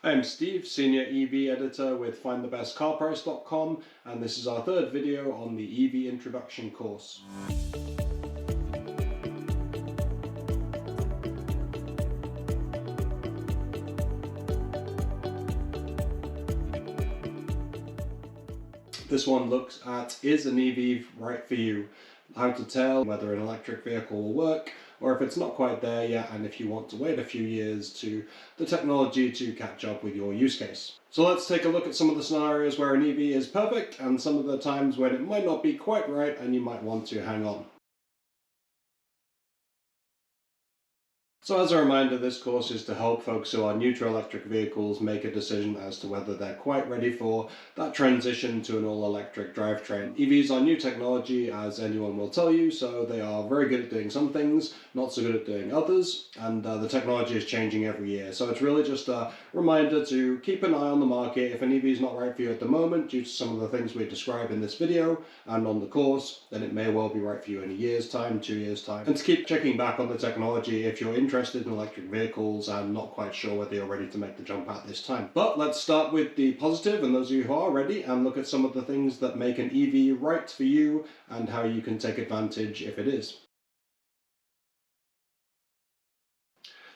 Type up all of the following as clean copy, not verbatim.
I'm Steve, Senior EV Editor with FindTheBestCarPrice.com, and this is our third video on the EV Introduction course. This one looks at, is an EV right for you? How to tell whether an electric vehicle will work, or if it's not quite there yet, and if you want to wait a few years to the technology to catch up with your use case. So let's take a look at some of the scenarios where an EV is perfect, and some of the times when it might not be quite right and you might want to hang on. So as a reminder, this course is to help folks who are new to electric vehicles make a decision as to whether they're quite ready for that transition to an all-electric drivetrain. EVs are new technology, as anyone will tell you, so they are very good at doing some things, not so good at doing others, and the technology is changing every year. So it's really just a reminder to keep an eye on the market. If an EV is not right for you at the moment, due to some of the things we describe in this video and on the course, then it may well be right for you in a year's time, 2 years' time. And to keep checking back on the technology if you're interested in electric vehicles and not quite sure whether you're ready to make the jump at this time. But let's start with the positive, and those of you who are ready, and look at some of the things that make an EV right for you and how you can take advantage if it is.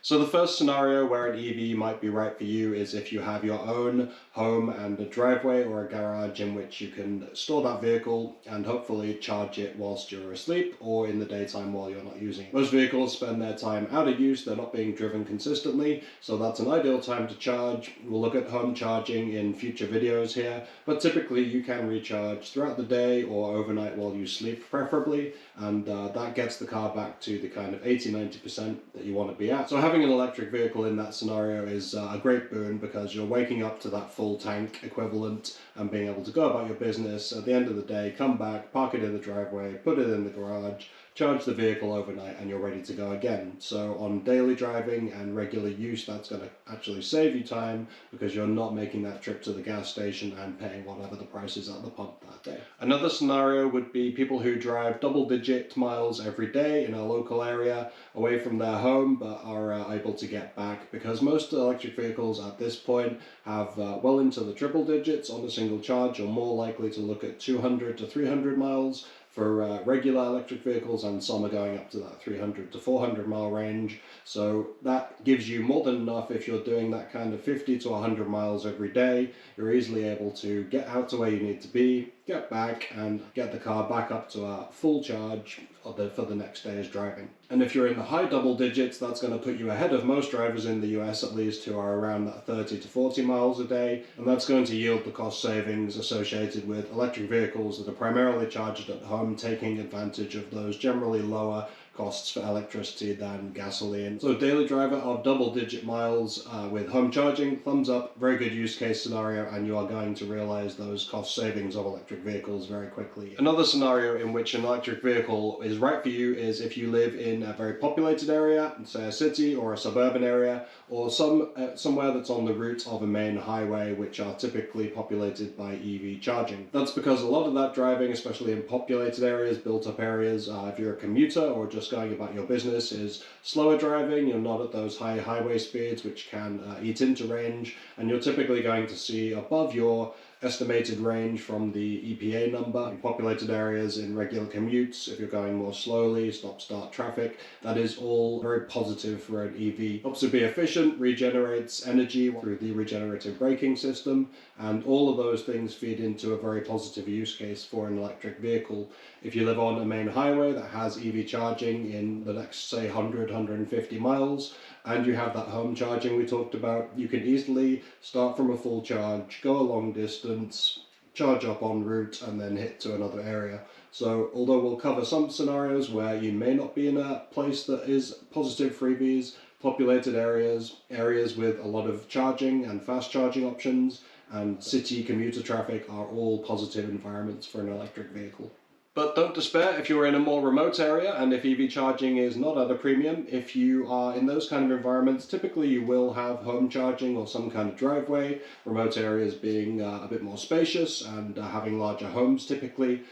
So the first scenario where an EV might be right for you is if you have your own home and a driveway or a garage in which you can store that vehicle and hopefully charge it whilst you're asleep or in the daytime while you're not using it. Most vehicles spend their time out of use, they're not being driven consistently, so that's an ideal time to charge. We'll look at home charging in future videos here, but typically you can recharge throughout the day or overnight while you sleep preferably, and that gets the car back to the kind of 80-90% that you want to be at. So having an electric vehicle in that scenario is a great boon because you're waking up to that full tank equivalent and being able to go about your business at the end of the day, come back, park it in the driveway, put it in the garage, charge the vehicle overnight, and you're ready to go again. So on daily driving and regular use, that's going to actually save you time because you're not making that trip to the gas station and paying whatever the price is at the pump that day. Another scenario would be people who drive double-digit miles every day in a local area away from their home but are able to get back, because most electric vehicles at this point have well into the triple digits on a single charge. You're more likely to look at 200 to 300 miles for regular electric vehicles, and some are going up to that 300 to 400 mile range. So that gives you more than enough. If you're doing that kind of 50 to 100 miles every day, you're easily able to get out to where you need to be, get back, and get the car back up to a full charge for the next day's driving. And if you're in the high double digits, that's going to put you ahead of most drivers in the US, at least, who are around that 30 to 40 miles a day, and that's going to yield the cost savings associated with electric vehicles that are primarily charged at home, taking advantage of those generally lower costs for electricity than gasoline. So daily driver of double-digit miles with home charging, thumbs up, very good use case scenario, and you are going to realize those cost savings of electric vehicles very quickly. Another scenario in which an electric vehicle is right for you is if you live in a very populated area, say a city or a suburban area, or somewhere that's on the route of a main highway, which are typically populated by EV charging. That's because a lot of that driving, especially in populated areas, built up areas, if you're a commuter or just going about your business, is slower driving. You're not at those high highway speeds which can eat into range, and you're typically going to see above your estimated range from the EPA number in populated areas in regular commutes. If you're going more slowly, stop-start traffic, that is all very positive for an EV. Helps to be efficient, regenerates energy through the regenerative braking system, and all of those things feed into a very positive use case for an electric vehicle. If you live on a main highway that has EV charging in the next, say, 100, 150 miles, and you have that home charging we talked about, you can easily start from a full charge, go a long distance, charge up en route, and then hit to another area. So although we'll cover some scenarios where you may not be in a place that is positive for EVs, populated areas, areas with a lot of charging and fast charging options, and city commuter traffic are all positive environments for an electric vehicle. But don't despair if you're in a more remote area and if EV charging is not at a premium. If you are in those kind of environments, typically you will have home charging or some kind of driveway, remote areas being a bit more spacious and having larger homes typically.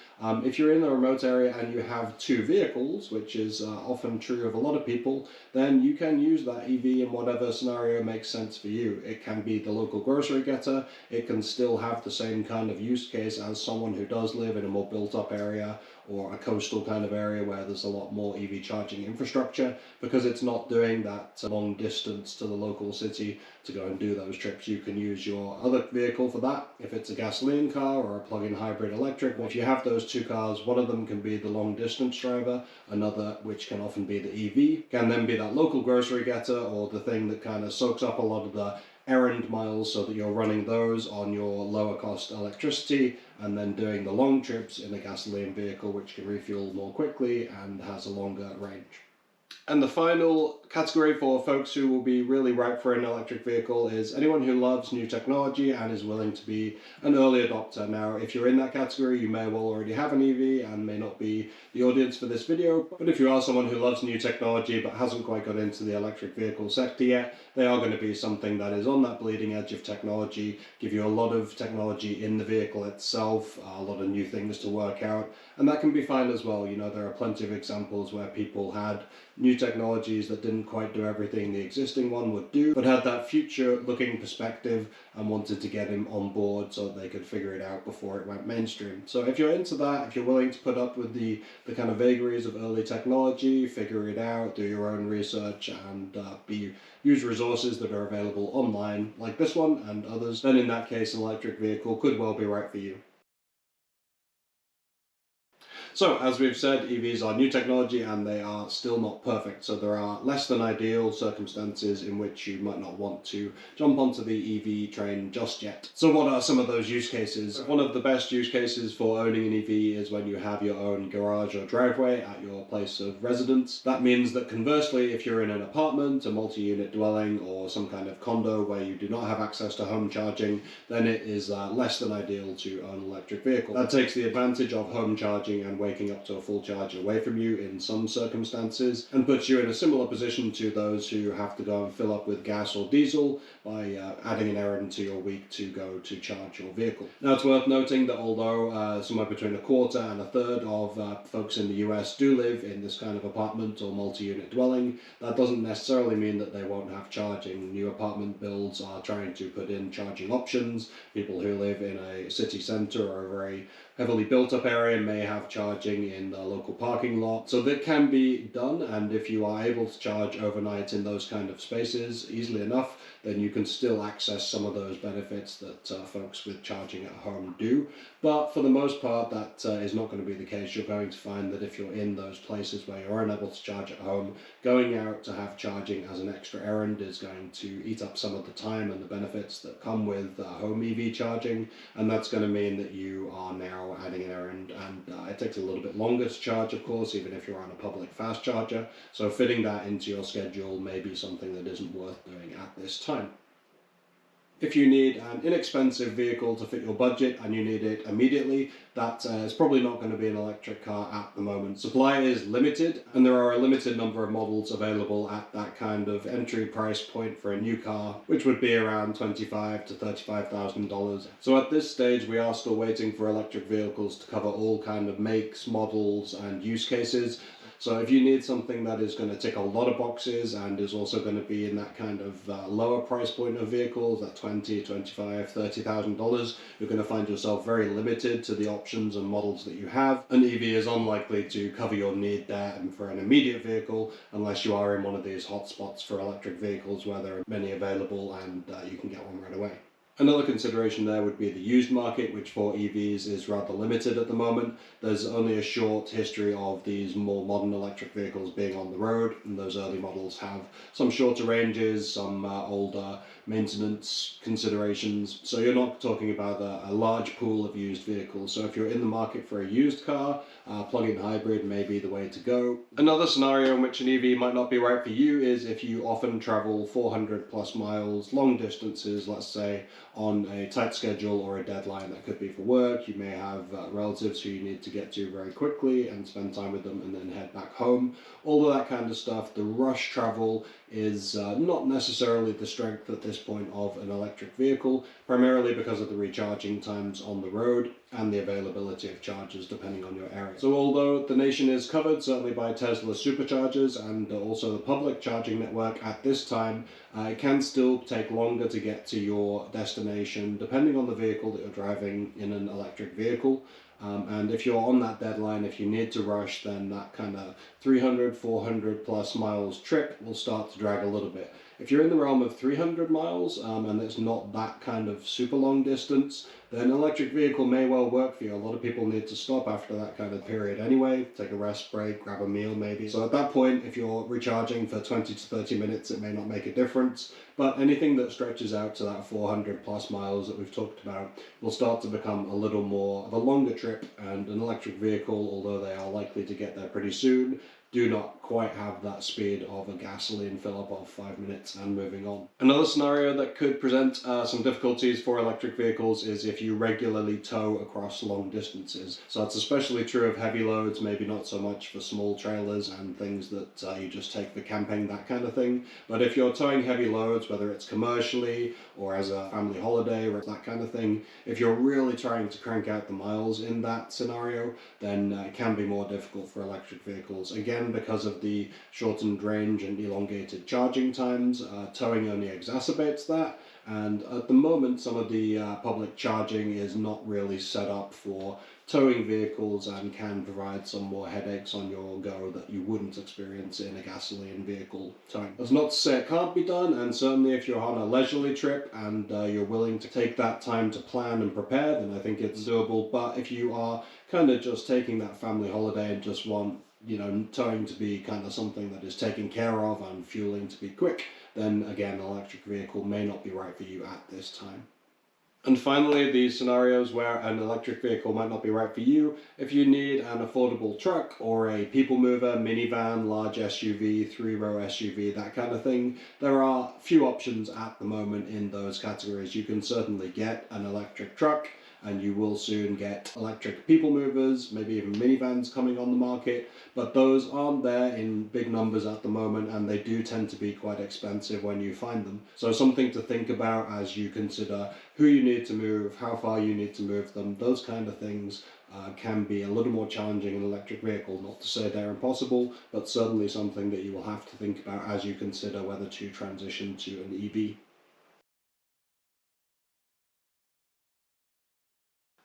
If you're in a remote area and you have two vehicles, which is often true of a lot of people, then you can use that EV in whatever scenario makes sense for you. It can be the local grocery getter, it can still have the same kind of use case as someone who does live in a more built up area or a coastal kind of area where there's a lot more EV charging infrastructure, because it's not doing that long distance to the local city to go and do those trips. You can use your other vehicle for that, if it's a gasoline car or a plug-in hybrid electric. If you have those two cars, one of them can be the long distance driver, another, which can often be the EV, can then be that local grocery getter or the thing that kind of soaks up a lot of the errand miles so that you're running those on your lower cost electricity and then doing the long trips in a gasoline vehicle, which can refuel more quickly and has a longer range. And the final category for folks who will be really right for an electric vehicle is anyone who loves new technology and is willing to be an early adopter. Now, if you're in that category, you may well already have an EV and may not be the audience for this video, but if you are someone who loves new technology but hasn't quite got into the electric vehicle sector yet, they are going to be something that is on that bleeding edge of technology, give you a lot of technology in the vehicle itself, a lot of new things to work out, and that can be fine as well. You know, there are plenty of examples where people had new technologies that didn't quite do everything the existing one would do, but had that future-looking perspective and wanted to get him on board so that they could figure it out before it went mainstream. So if you're into that, if you're willing to put up with the kind of vagaries of early technology, figure it out, do your own research, and use resources that are available online, like this one and others, then in that case an electric vehicle could well be right for you. So, as we've said, EVs are new technology and they are still not perfect. So there are less than ideal circumstances in which you might not want to jump onto the EV train just yet. So what are some of those use cases? One of the best use cases for owning an EV is when you have your own garage or driveway at your place of residence. That means that conversely, if you're in an apartment, a multi-unit dwelling, or some kind of condo where you do not have access to home charging, then it is less than ideal to own an electric vehicle. That takes the advantage of home charging and waking up to a full charge away from you in some circumstances, and puts you in a similar position to those who have to go and fill up with gas or diesel by adding an errand to your week to go to charge your vehicle. Now, it's worth noting that although somewhere between a quarter and a third of folks in the US do live in this kind of apartment or multi-unit dwelling, that doesn't necessarily mean that they won't have charging. New apartment builds are trying to put in charging options. People who live in a city centre or a very heavily built up area may have charging in the local parking lot. So that can be done, and if you are able to charge overnight in those kind of spaces easily enough, then you can still access some of those benefits that folks with charging at home do. But for the most part, that is not going to be the case. You're going to find that if you're in those places where you're unable to charge at home, going out to have charging as an extra errand is going to eat up some of the time and the benefits that come with home EV charging, and that's going to mean that you are now adding an errand, and it takes a little bit longer to charge, of course, even if you're on a public fast charger. So fitting that into your schedule may be something that isn't worth doing at this time. If you need an inexpensive vehicle to fit your budget and you need it immediately, that is probably not going to be an electric car at the moment. Supply is limited, and there are a limited number of models available at that kind of entry price point for a new car, which would be around $25,000 to $35,000. So at this stage, we are still waiting for electric vehicles to cover all kind of makes, models, and use cases. So if you need something that is going to tick a lot of boxes and is also going to be in that kind of lower price point of vehicles, that $20,000, $25,000, $30,000, you're going to find yourself very limited to the options and models that you have. An EV is unlikely to cover your need there and for an immediate vehicle, unless you are in one of these hotspots for electric vehicles where there are many available and you can get one right away. Another consideration there would be the used market, which for EVs is rather limited at the moment. There's only a short history of these more modern electric vehicles being on the road, and those early models have some shorter ranges, some older maintenance considerations. So you're not talking about a large pool of used vehicles. So if you're in the market for a used car, plug-in hybrid may be the way to go. Another scenario in which an EV might not be right for you is if you often travel 400 plus miles, long distances, let's say, on a tight schedule or a deadline. That could be for work. You may have relatives who you need to get to very quickly and spend time with them and then head back home. All of that kind of stuff. The rush travel is not necessarily the strength at this point of an electric vehicle, primarily because of the recharging times on the road and the availability of chargers depending on your area. So although the nation is covered certainly by Tesla superchargers and also the public charging network at this time, it can still take longer to get to your destination depending on the vehicle that you're driving in an electric vehicle. And if you're on that deadline, if you need to rush, then that kind of 300, 400 plus miles trip will start to drag a little bit. If you're in the realm of 300 miles and it's not that kind of super long distance, then an electric vehicle may well work for you. A lot of people need to stop after that kind of period anyway, take a rest break, grab a meal maybe. So at that point, if you're recharging for 20 to 30 minutes, it may not make a difference. But anything that stretches out to that 400 plus miles that we've talked about will start to become a little more of a longer trip, and an electric vehicle, although they are likely to get there pretty soon, do not quite have that speed of a gasoline fill-up of 5 minutes and moving on. Another scenario that could present some difficulties for electric vehicles is if you regularly tow across long distances. So that's especially true of heavy loads, maybe not so much for small trailers and things that you just take for camping, that kind of thing. But if you're towing heavy loads, whether it's commercially or as a family holiday or that kind of thing, if you're really trying to crank out the miles in that scenario, then it can be more difficult for electric vehicles. Again, because of the shortened range and elongated charging times, towing only exacerbates that. And at the moment, some of the public charging is not really set up for towing vehicles and can provide some more headaches on your go that you wouldn't experience in a gasoline vehicle towing. That's not to say it can't be done, and certainly if you're on a leisurely trip and you're willing to take that time to plan and prepare, then I think it's doable. But if you are kind of just taking that family holiday and just want, you know, towing to be kind of something that is taken care of and fueling to be quick, then again, an electric vehicle may not be right for you at this time. And finally, the scenarios where an electric vehicle might not be right for you. If you need an affordable truck or a people mover, minivan, large SUV, three-row SUV, that kind of thing, there are few options at the moment in those categories. You can certainly get an electric truck, and you will soon get electric people movers, maybe even minivans coming on the market, but those aren't there in big numbers at the moment, and they do tend to be quite expensive when you find them. So something to think about as you consider who you need to move, how far you need to move them, those kind of things can be a little more challenging in an electric vehicle. Not to say they're impossible, but certainly something that you will have to think about as you consider whether to transition to an EV.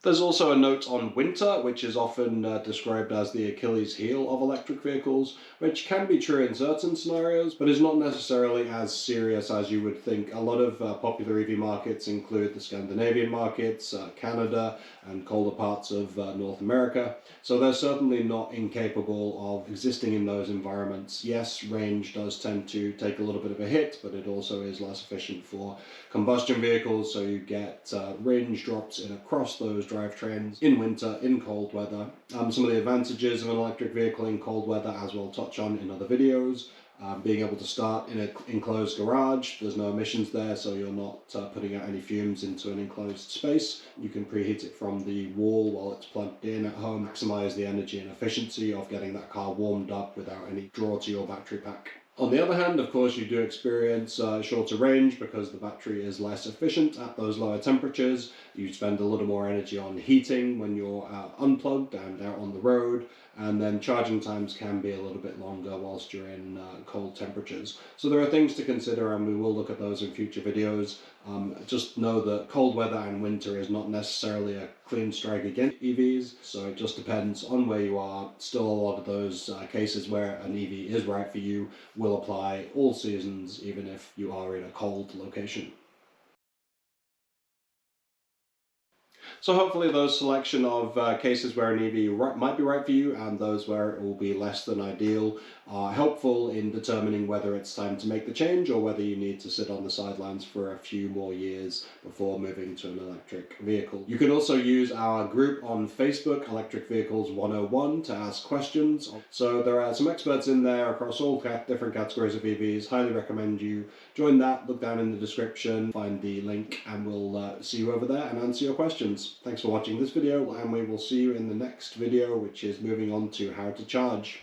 There's also a note on winter, which is often described as the Achilles heel of electric vehicles, which can be true in certain scenarios, but is not necessarily as serious as you would think. A lot of popular EV markets include the Scandinavian markets, Canada, and colder parts of North America, so they're certainly not incapable of existing in those environments. Yes, range does tend to take a little bit of a hit, but it also is less efficient for combustion vehicles, so you get range drops in across those drivetrains in winter, in cold weather. Some of the advantages of an electric vehicle in cold weather, as we'll touch on in other videos, being able to start in an enclosed garage. There's no emissions there, so you're not putting out any fumes into an enclosed space. You can preheat it from the wall while it's plugged in at home, maximize the energy and efficiency of getting that car warmed up without any draw to your battery pack. On the other hand, of course, you do experience shorter range because the battery is less efficient at those lower temperatures. You spend a little more energy on heating when you're unplugged and out on the road, and then charging times can be a little bit longer whilst you're in cold temperatures. So there are things to consider, and we will look at those in future videos. Just know that cold weather and winter is not necessarily a clean strike against EVs, so it just depends on where you are. Still a lot of those cases where an EV is right for you will apply all seasons, even if you are in a cold location. So hopefully those selection of cases where an EV might be right for you and those where it will be less than ideal are helpful in determining whether it's time to make the change or whether you need to sit on the sidelines for a few more years before moving to an electric vehicle. You can also use our group on Facebook, Electric Vehicles 101, to ask questions. So there are some experts in there across all different categories of EVs. Highly recommend you join that. Look down in the description, find the link, and we'll see you over there and answer your questions. Thanks for watching this video, and we will see you in the next video, which is moving on to how to charge.